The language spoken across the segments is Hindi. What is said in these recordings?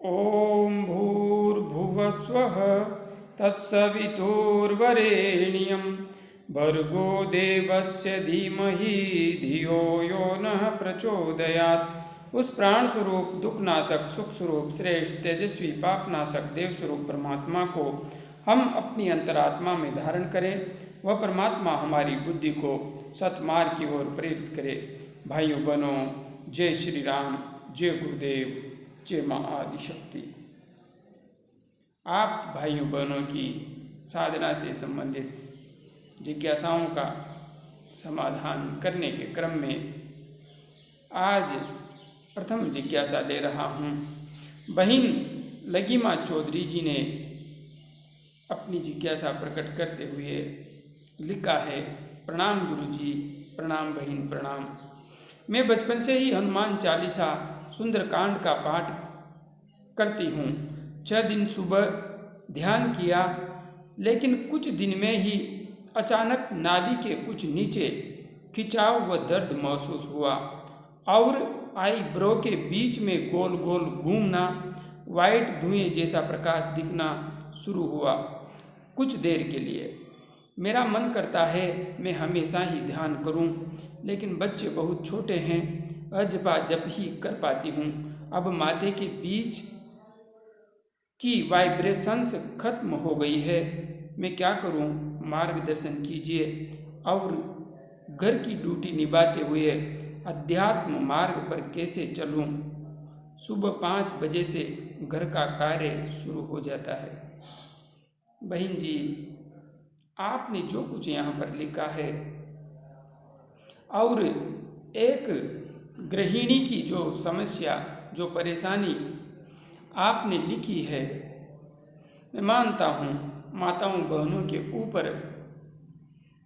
ॐ भूर्भुवस्वः तत्सवितुर्वरेण्यं भर्गो देवस्य धीमहि धियो यो नः प्रचोदयात्। उस प्राण स्वरूप दुखनाशक सुख स्वरूप श्रेष्ठ तेजस्वी पापनाशक देव स्वरूप परमात्मा को हम अपनी अंतरात्मा में धारण करें। वह परमात्मा हमारी बुद्धि को सतमार्ग की ओर प्रेरित करे। भाइयों बहनों, जय श्री राम, जय गुरुदेव, जय माँ आदिशक्ति। आप भाइयों बहनों की साधना से संबंधित जिज्ञासाओं का समाधान करने के क्रम में आज प्रथम जिज्ञासा दे रहा हूँ। बहन लगीमा चौधरी जी ने अपनी जिज्ञासा प्रकट करते हुए लिखा है। प्रणाम गुरु जी, प्रणाम बहन, प्रणाम। मैं बचपन से ही हनुमान चालीसा सुंदरकांड का पाठ करती हूँ। 6 दिन सुबह ध्यान किया, लेकिन कुछ दिन में ही अचानक नाभि के कुछ नीचे खिंचाव व दर्द महसूस हुआ और आईब्रो के बीच में गोल गोल घूमना, वाइट धुएं जैसा प्रकाश दिखना शुरू हुआ। कुछ देर के लिए मेरा मन करता है मैं हमेशा ही ध्यान करूं, लेकिन बच्चे बहुत छोटे हैं, अजपा जप ही कर पाती हूं। अब माथे के बीच की वाइब्रेशंस खत्म हो गई है, मैं क्या करूं? मार्गदर्शन कीजिए। और घर की ड्यूटी निभाते हुए अध्यात्म मार्ग पर कैसे चलूं? सुबह 5 बजे से घर का कार्य शुरू हो जाता है। बहन जी, आपने जो कुछ यहाँ पर लिखा है और एक गृहिणी की जो समस्या, जो परेशानी आपने लिखी है, मैं मानता हूँ माताओं बहनों के ऊपर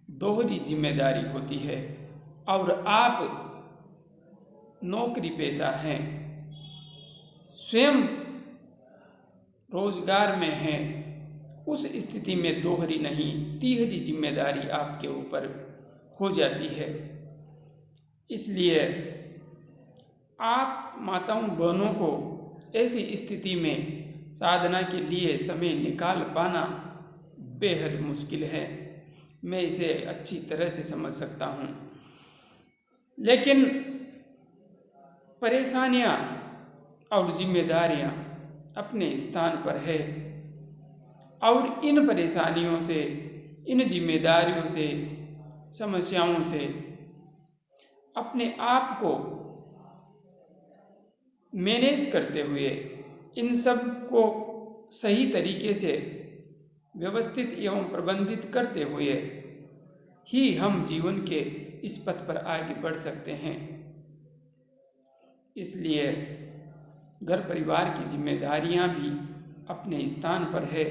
दोहरी जिम्मेदारी होती है और आप नौकरी पेशा हैं, स्वयं रोजगार में हैं। उस स्थिति में दोहरी नहीं, तिहरी जिम्मेदारी आपके ऊपर हो जाती है। इसलिए आप माताओं बहनों को ऐसी स्थिति में साधना के लिए समय निकाल पाना बेहद मुश्किल है। मैं इसे अच्छी तरह से समझ सकता हूँ, लेकिन परेशानियाँ और जिम्मेदारियाँ अपने स्थान पर है और इन परेशानियों से, इन जिम्मेदारियों से, समस्याओं से अपने आप को मैनेज करते हुए, इन सब को सही तरीके से व्यवस्थित एवं प्रबंधित करते हुए ही हम जीवन के इस पथ पर आगे बढ़ सकते हैं। इसलिए घर परिवार की जिम्मेदारियां भी अपने स्थान पर है,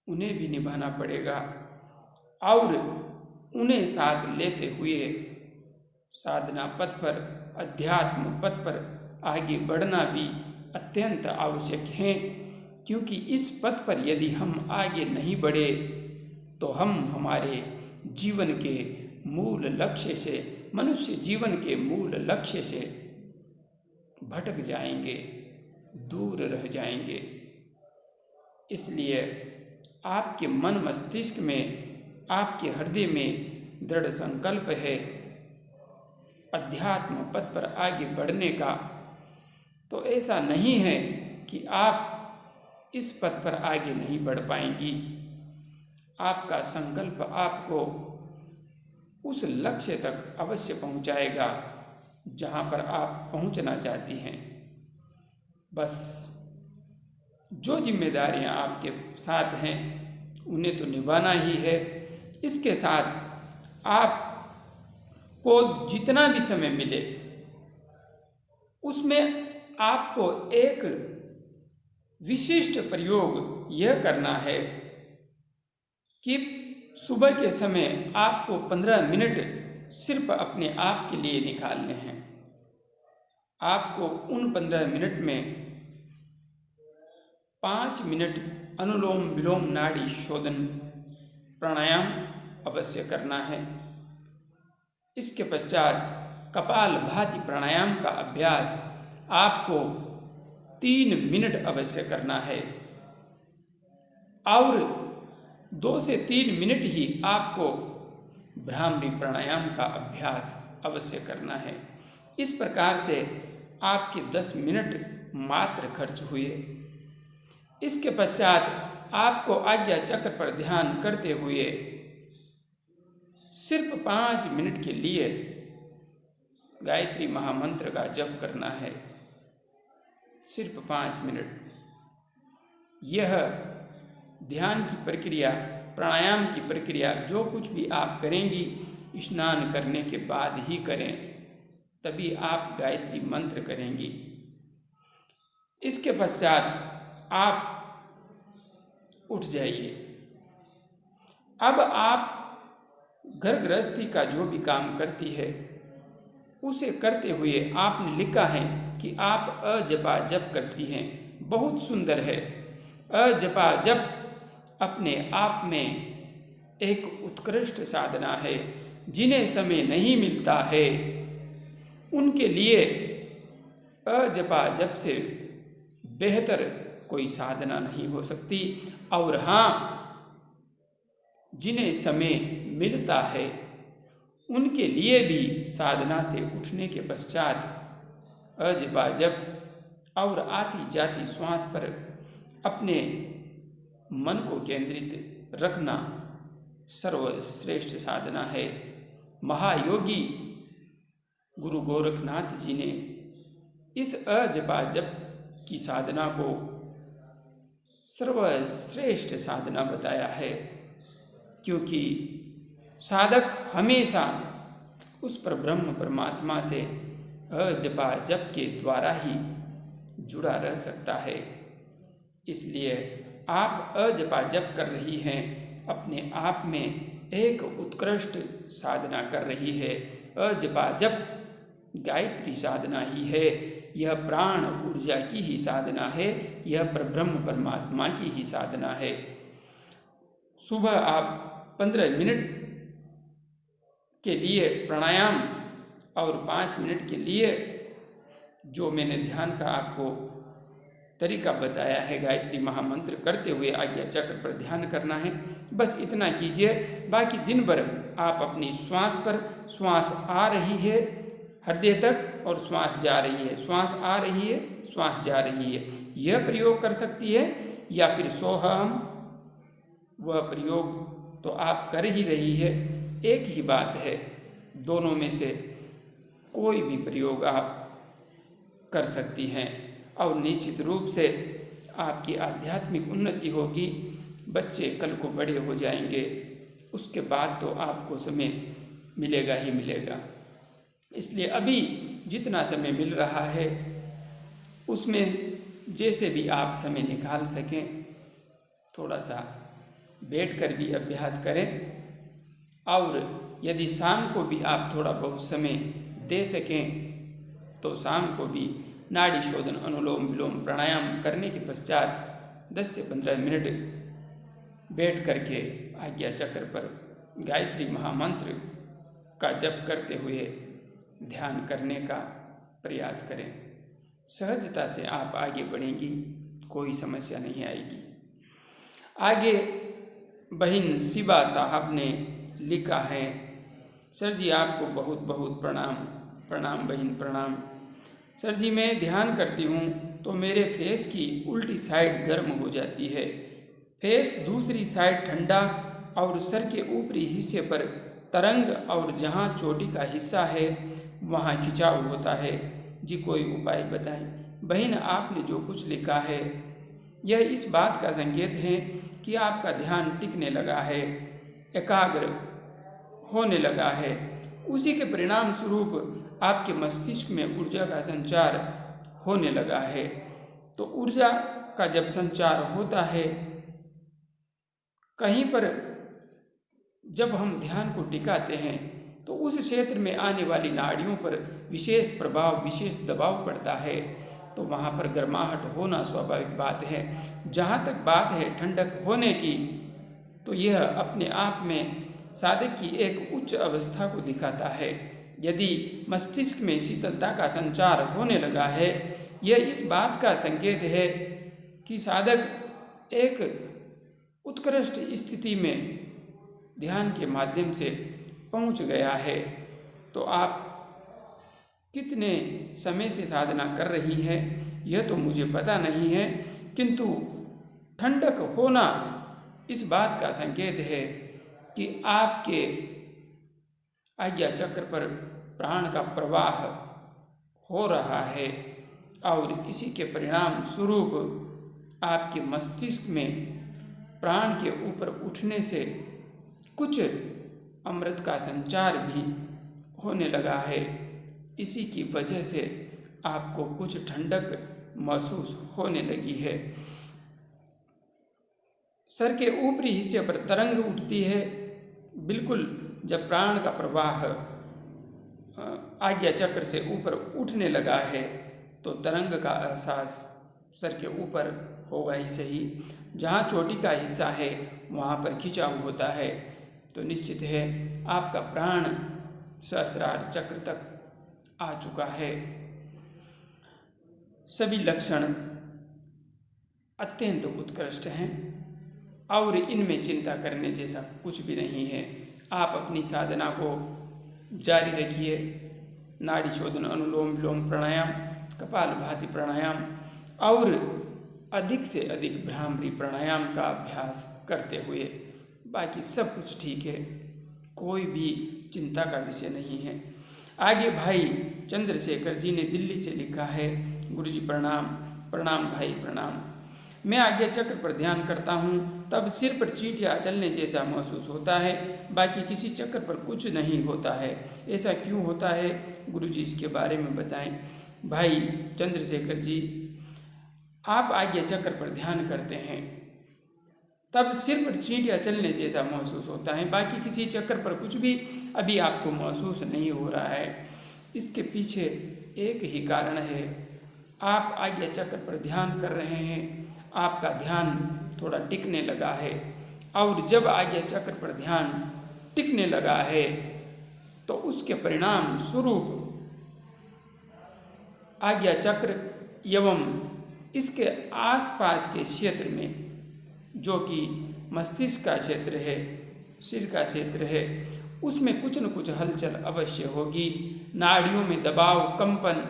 उन्हें भी निभाना पड़ेगा और उन्हें साथ लेते हुए साधना पथ पर, अध्यात्म पथ पर आगे बढ़ना भी अत्यंत आवश्यक है। क्योंकि इस पथ पर यदि हम आगे नहीं बढ़े तो हम हमारे जीवन के मूल लक्ष्य से, मनुष्य जीवन के मूल लक्ष्य से भटक जाएंगे, दूर रह जाएंगे। इसलिए आपके मन मस्तिष्क में, आपके हृदय में दृढ़ संकल्प है अध्यात्म पथ पर आगे बढ़ने का, तो ऐसा नहीं है कि आप इस पथ पर आगे नहीं बढ़ पाएंगी। आपका संकल्प आपको उस लक्ष्य तक अवश्य पहुंचाएगा जहां पर आप पहुंचना चाहती हैं। बस जो जिम्मेदारियां आपके साथ हैं उन्हें तो निभाना ही है। इसके साथ आपको जितना भी समय मिले उसमें आपको एक विशिष्ट प्रयोग यह करना है कि सुबह के समय आपको 15 मिनट सिर्फ अपने आप के लिए निकालने हैं। आपको उन 15 मिनट में 5 मिनट अनुलोम विलोम नाड़ी शोधन प्राणायाम अवश्य करना है। इसके पश्चात कपालभाति प्राणायाम का अभ्यास आपको 3 मिनट अवश्य करना है और 2 से 3 मिनट ही आपको भ्रामरी प्राणायाम का अभ्यास अवश्य करना है। इस प्रकार से आपके 10 मिनट मात्र खर्च हुए। इसके पश्चात आपको आज्ञा चक्र पर ध्यान करते हुए सिर्फ 5 मिनट के लिए गायत्री महामंत्र का जप करना है। सिर्फ 5 मिनट। यह ध्यान की प्रक्रिया, प्राणायाम की प्रक्रिया जो कुछ भी आप करेंगी स्नान करने के बाद ही करें, तभी आप गायत्री मंत्र करेंगी। इसके पश्चात आप उठ जाइए। अब आप घर गृहस्थी का जो भी काम करती है उसे करते हुए आपने लिखा है कि आप अजपा जप करती हैं। बहुत सुंदर है। अजपा जप अपने आप में एक उत्कृष्ट साधना है। जिन्हें समय नहीं मिलता है उनके लिए अजपा जप से बेहतर कोई साधना नहीं हो सकती। और हाँ, जिन्हें समय मिलता है उनके लिए भी साधना से उठने के पश्चात अजपा जप और आती जाती श्वास पर अपने मन को केंद्रित रखना सर्वश्रेष्ठ साधना है। महायोगी गुरु गोरखनाथ जी ने इस अजपा जप की साधना को सर्वश्रेष्ठ साधना बताया है, क्योंकि साधक हमेशा उस पर ब्रह्म परमात्मा से अजपा जप के द्वारा ही जुड़ा रह सकता है। इसलिए आप अजपा जप कर रही हैं, अपने आप में एक उत्कृष्ट साधना कर रही है। अजपा जप गायत्री साधना ही है। यह प्राण ऊर्जा की ही साधना है। यह परब्रह्म परमात्मा की ही साधना है। सुबह आप 15 मिनट के लिए प्राणायाम और 5 मिनट के लिए जो मैंने ध्यान का आपको तरीका बताया है, गायत्री महामंत्र करते हुए आज्ञा चक्र पर ध्यान करना है। बस इतना कीजिए। बाकी दिन भर आप अपनी श्वास पर, श्वास आ रही है हृदय तक और श्वास जा रही है, श्वास आ रही है, श्वास जा रही है, यह प्रयोग कर सकती है। या फिर सोहम, वह प्रयोग तो आप कर ही रही है। एक ही बात है, दोनों में से कोई भी प्रयोग आप कर सकती हैं और निश्चित रूप से आपकी आध्यात्मिक उन्नति होगी। बच्चे कल को बड़े हो जाएंगे, उसके बाद तो आपको समय मिलेगा ही मिलेगा। इसलिए अभी जितना समय मिल रहा है उसमें जैसे भी आप समय निकाल सकें, थोड़ा सा बैठकर भी अभ्यास करें। और यदि शाम को भी आप थोड़ा बहुत समय दे सकें तो शाम को भी नाड़ी शोधन, अनुलोम विलोम प्राणायाम करने के पश्चात 10 से 15 मिनट बैठ करके आज्ञा चक्र पर गायत्री महामंत्र का जप करते हुए ध्यान करने का प्रयास करें। सहजता से आप आगे बढ़ेंगी, कोई समस्या नहीं आएगी। आगे बहन शिवा साहब ने लिखा है, सर जी आपको बहुत बहुत प्रणाम। प्रणाम बहन, प्रणाम। सर जी मैं ध्यान करती हूँ तो मेरे फेस की उल्टी साइड गर्म हो जाती है, फेस दूसरी साइड ठंडा और सर के ऊपरी हिस्से पर तरंग और जहाँ चोटी का हिस्सा है वहाँ खिंचाव होता है। जी कोई उपाय बताएं। बहन आपने जो कुछ लिखा है यह इस बात का संकेत है कि आपका ध्यान टिकने लगा है, एकाग्र होने लगा है। उसी के परिणाम स्वरूप आपके मस्तिष्क में ऊर्जा का संचार होने लगा है। तो ऊर्जा का जब संचार होता है कहीं पर, जब हम ध्यान को टिकाते हैं तो उस क्षेत्र में आने वाली नाड़ियों पर विशेष प्रभाव, विशेष दबाव पड़ता है। तो वहाँ पर गर्माहट होना स्वाभाविक बात है। जहाँ तक बात है ठंडक होने की, तो यह अपने आप में साधक की एक उच्च अवस्था को दिखाता है। यदि मस्तिष्क में शीतलता का संचार होने लगा है यह इस बात का संकेत है कि साधक एक उत्कृष्ट स्थिति में ध्यान के माध्यम से पहुंच गया है। तो आप कितने समय से साधना कर रही हैं यह तो मुझे पता नहीं है, किंतु ठंडक होना इस बात का संकेत है कि आपके आज्ञा चक्र पर प्राण का प्रवाह हो रहा है और इसी के परिणाम स्वरूप आपके मस्तिष्क में प्राण के ऊपर उठने से कुछ अमृत का संचार भी होने लगा है। इसी की वजह से आपको कुछ ठंडक महसूस होने लगी है। सर के ऊपरी हिस्से पर तरंग उठती है। बिल्कुल जब प्राण का प्रवाह आज्ञा चक्र से ऊपर उठने लगा है तो तरंग का एहसास सर के ऊपर होगा ही सही। जहाँ चोटी का हिस्सा है वहाँ पर खिंचाव होता है, तो निश्चित है आपका प्राण सहस्रार चक्र तक आ चुका है। सभी लक्षण अत्यंत उत्कृष्ट हैं और इनमें चिंता करने जैसा कुछ भी नहीं है। आप अपनी साधना को जारी रखिए। नाड़ी शोधन, अनुलोम विलोम प्राणायाम, कपालभाति प्राणायाम और अधिक से अधिक भ्रामरी प्राणायाम का अभ्यास करते हुए बाकी सब कुछ ठीक है, कोई भी चिंता का विषय नहीं है। आगे भाई चंद्रशेखर जी ने दिल्ली से लिखा है, गुरुजी प्रणाम। प्रणाम भाई प्रणाम। मैं आज्ञा चक्र पर ध्यान करता हूँ तब सिर पर चींटियाँ चलने जैसा महसूस होता है, बाकी किसी चक्र पर कुछ नहीं होता है। ऐसा क्यों होता है गुरुजी, इसके बारे में बताएं। भाई चंद्रशेखर जी, आप आज्ञा चक्र पर ध्यान करते हैं तब सिर पर चींटियाँ चलने जैसा महसूस होता है, बाकी किसी चक्र पर कुछ भी अभी आपको महसूस नहीं हो रहा है। इसके पीछे एक ही कारण है, आप आज्ञा चक्र पर ध्यान कर रहे हैं, आपका ध्यान थोड़ा टिकने लगा है और जब आज्ञा चक्र पर ध्यान टिकने लगा है तो उसके परिणाम स्वरूप आज्ञा चक्र एवं इसके आसपास के क्षेत्र में, जो कि मस्तिष्क का क्षेत्र है, सिर का क्षेत्र है, उसमें कुछ न कुछ हलचल अवश्य होगी। नाड़ियों में दबाव, कंपन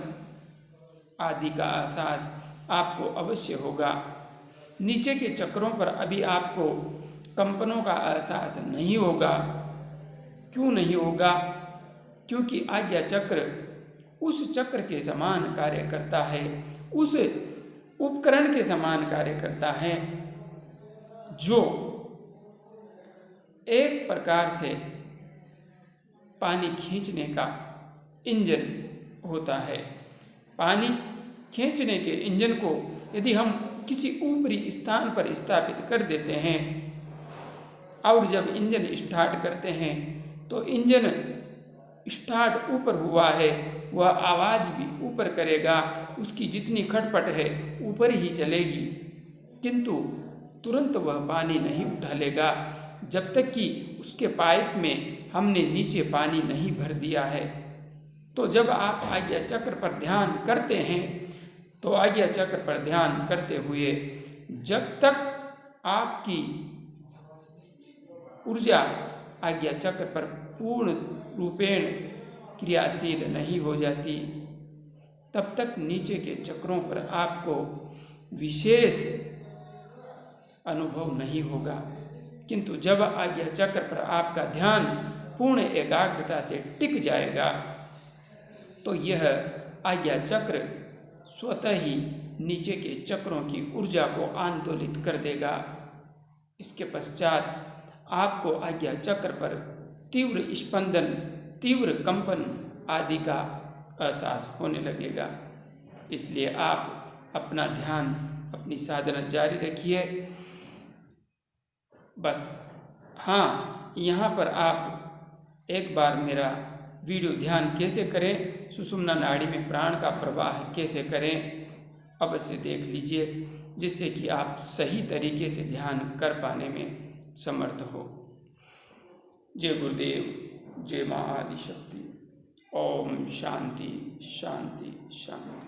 आदि का एहसास आपको अवश्य होगा। नीचे के चक्रों पर अभी आपको कंपनों का एहसास नहीं होगा। क्यों नहीं होगा? क्योंकि आज्ञा चक्र उस चक्र के समान कार्य करता है, उस उपकरण के समान कार्य करता है जो एक प्रकार से पानी खींचने का इंजन होता है। पानी खींचने के इंजन को यदि हम किसी ऊपरी स्थान पर स्थापित कर देते हैं और जब इंजन स्टार्ट करते हैं तो इंजन स्टार्ट ऊपर हुआ है, वह आवाज़ भी ऊपर करेगा, उसकी जितनी खटपट है ऊपर ही चलेगी, किंतु तुरंत वह पानी नहीं उठा लेगा जब तक कि उसके पाइप में हमने नीचे पानी नहीं भर दिया है। तो जब आप आज्ञा चक्र पर ध्यान करते हैं तो आज्ञा चक्र पर ध्यान करते हुए जब तक आपकी ऊर्जा आज्ञा चक्र पर पूर्ण रूपेण क्रियाशील नहीं हो जाती, तब तक नीचे के चक्रों पर आपको विशेष अनुभव नहीं होगा। किंतु जब आज्ञा चक्र पर आपका ध्यान पूर्ण एकाग्रता से टिक जाएगा तो यह आज्ञा चक्र स्वतः ही नीचे के चक्रों की ऊर्जा को आंदोलित कर देगा। इसके पश्चात आपको आज्ञा चक्र पर तीव्र स्पंदन, तीव्र कंपन आदि का एहसास होने लगेगा। इसलिए आप अपना ध्यान, अपनी साधना जारी रखिए। बस हाँ, यहाँ पर आप एक बार मेरा वीडियो ध्यान कैसे करें, सुषुम्ना नाड़ी में प्राण का प्रवाह कैसे करें, अवश्य देख लीजिए, जिससे कि आप सही तरीके से ध्यान कर पाने में समर्थ हो। जय गुरुदेव, जय माँ आदिशक्ति। ओम शांति शांति शांति।